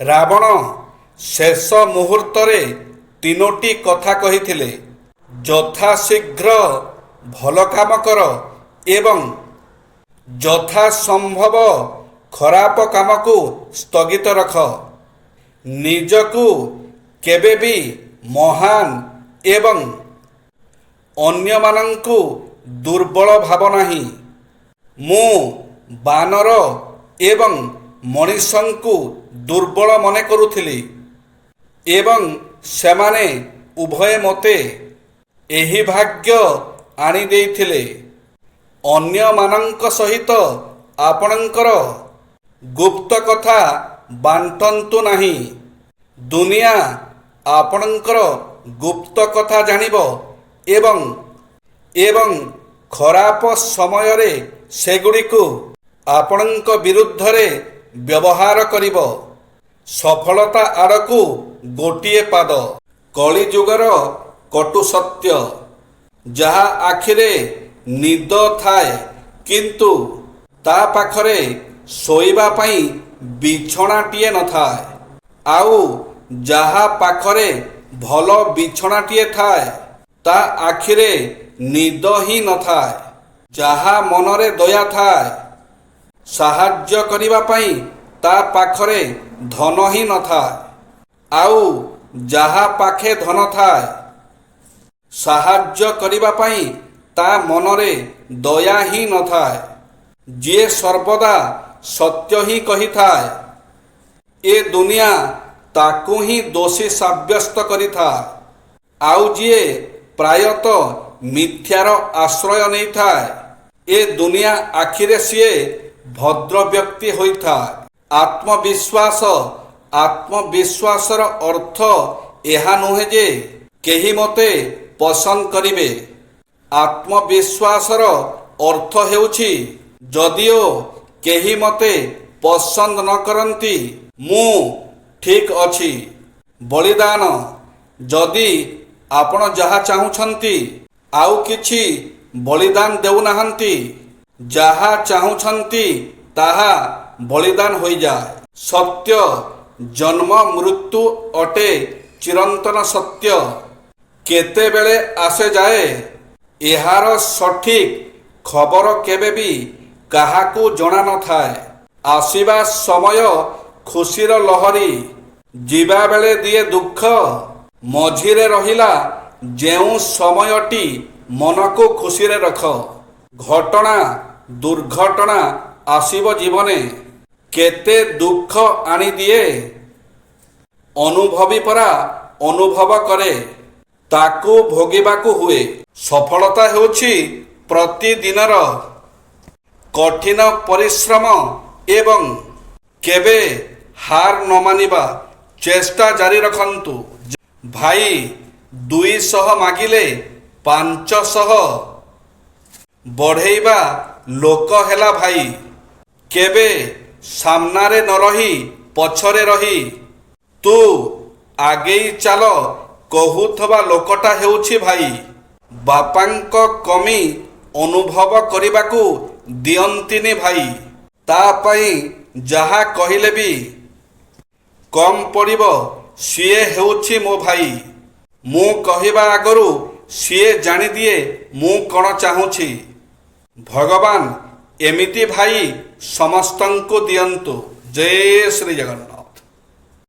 ରାବଣ ଶେଷ ମୁହୂର୍ତ୍ତରେ ତିନୋଟି କଥା କହିଥିଲେ, ଯଥାଶୀଘ୍ର ଭଲ କାମ କର ଏବଂ ଯଥାସମ୍ଭବ ଖରାପ କାମକୁ ସ୍ଥଗିତ ରଖ। ନିଜକୁ କେବେ ବି ମହାନ ଏବଂ ଅନ୍ୟମାନଙ୍କୁ ଦୁର୍ବଳ ଭାବ ନାହିଁ। ମୁଁ ବାନର ଏବଂ ମଣିଷଙ୍କୁ ଦୁର୍ବଳ ମନେ କରୁଥିଲି ଏବଂ ସେମାନେ ଉଭୟ ମୋତେ ଏହି ଭାଗ୍ୟ ଆଣିଦେଇଥିଲେ। ଅନ୍ୟମାନଙ୍କ ସହିତ ଆପଣଙ୍କର ଗୁପ୍ତ କଥା ବାଣ୍ଟନ୍ତୁ ନାହିଁ। ଦୁନିଆ ଆପଣଙ୍କର ଗୁପ୍ତ କଥା ଜାଣିବ ଏବଂ ଖରାପ ସମୟରେ ସେଗୁଡ଼ିକୁ ଆପଣଙ୍କ ବିରୁଦ୍ଧରେ ବ୍ୟବହାର କରିବ। ସଫଳତା ଆଡ଼କୁ ଗୋଟିଏ ପାଦ। କଳିଯୁଗର କଟୁ ସତ୍ୟ, ଯାହା ଆଖିରେ ନିଦ ଥାଏ କିନ୍ତୁ ତା ପାଖରେ ଶୋଇବା ପାଇଁ ବିଛଣାଟିଏ ନଥାଏ, ଆଉ ଯାହା ପାଖରେ ଭଲ ବିଛଣାଟିଏ ଥାଏ ତା ଆଖିରେ ନିଦ ହିଁ ନଥାଏ। ଯାହା ମନରେ ଦୟା ଥାଏ, ସାହାଯ୍ୟ କରିବା ପାଇଁ ତା ପାଖରେ ଧନ ହିଁ ନଥାଏ, ଆଉ ଯାହା ପାଖେ ଧନ ଥାଏ, ସାହାଯ୍ୟ କରିବା ପାଇଁ ତା ମନରେ ଦୟା ହିଁ ନଥାଏ। ଯିଏ ସର୍ବଦା ସତ୍ୟ ହିଁ କହିଥାଏ, ଏ ଦୁନିଆ ତାକୁ ହିଁ ଦୋଷୀ ସାବ୍ୟସ୍ତ କରିଥାଏ, ଆଉ ଯିଏ ପ୍ରାୟତଃ ମିଥ୍ୟାର ଆଶ୍ରୟ ନେଇଥାଏ, ଏ ଦୁନିଆ ଆଖିରେ ସିଏ ଭଦ୍ର ବ୍ୟକ୍ତି ହୋଇଥାଏ। ଆତ୍ମବିଶ୍ୱାସର ଅର୍ଥ ଏହା ନୁହେଁ ଯେ କେହି ମୋତେ ପସନ୍ଦ କରିବେ। ଆତ୍ମବିଶ୍ୱାସର ଅର୍ଥ ହେଉଛି ଯଦିଓ କେହି ମୋତେ ପସନ୍ଦ ନ କରନ୍ତି, ମୁଁ ଠିକ୍ ଅଛି। ବଳିଦାନ, ଯଦି ଆପଣ ଯାହା ଚାହୁଁଛନ୍ତି ଆଉ କିଛି ବଳିଦାନ ଦେଉନାହାନ୍ତି, ଯାହା ଚାହୁଁଛନ୍ତି ତାହା ବଳିଦାନ ହୋଇଯାଏ। ସତ୍ୟ ଜନ୍ମ ମୃତ୍ୟୁ ଅଟେ ଚିରନ୍ତନ ସତ୍ୟ। କେତେବେଳେ ଆସେ ଯାଏ, ଏହାର ସଠିକ୍ ଖବର କେବେ ବି କାହାକୁ ଜଣା ନଥାଏ। ଆସିବା ସମୟ ଖୁସିର ଲହରୀ, ଯିବାବେଳେ ଦିଏ ଦୁଃଖ। ମଝିରେ ରହିଲା ଯେଉଁ ସମୟଟି ମନକୁ ଖୁସିରେ ରଖ। ଘଟଣା ଦୁର୍ଘଟଣା ଆସିବ ଜୀବନେ, କେତେ ଦୁଃଖ ଆଣିଦିଏ। ଅନୁଭବୀ ପରା ଅନୁଭବ କରେ, ତାକୁ ଭୋଗିବାକୁ ହୁଏ। ସଫଳତା ହେଉଛି ପ୍ରତିଦିନର କଠିନ ପରିଶ୍ରମ ଏବଂ କେବେ ହାର ନ ମାନିବା ଚେଷ୍ଟା ଜାରି ରଖନ୍ତୁ। ଭାଇ 200 ମାଗିଲେ 500 ବଢ଼େଇବା ଲୋକ ହେଲା ଭାଇ। କେବେ ସାମ୍ନାରେ ନ ରହି ପଛରେ ରହି ତୁ ଆଗେଇ ଚାଲ କହୁଥିବା ଲୋକଟା ହେଉଛି ଭାଇ। ବାପାଙ୍କ କମି ଅନୁଭବ କରିବାକୁ ଦିଅନ୍ତିନି ଭାଇ। ତା ପାଇଁ ଯାହା କହିଲେ ବି କମ୍ ପଡ଼ିବ। ସିଏ ହେଉଛି ମୋ ଭାଇ। ମୁଁ କହିବା ଆଗରୁ ସିଏ ଜାଣିଦିଏ ମୁଁ କ'ଣ ଚାହୁଁଛି। ଭଗବାନ ଏମିତି ଭାଇ ସମସ୍ତଙ୍କୁ ଦିଅନ୍ତୁ। ଜୟ ଶ୍ରୀ ଜଗନ୍ନାଥ।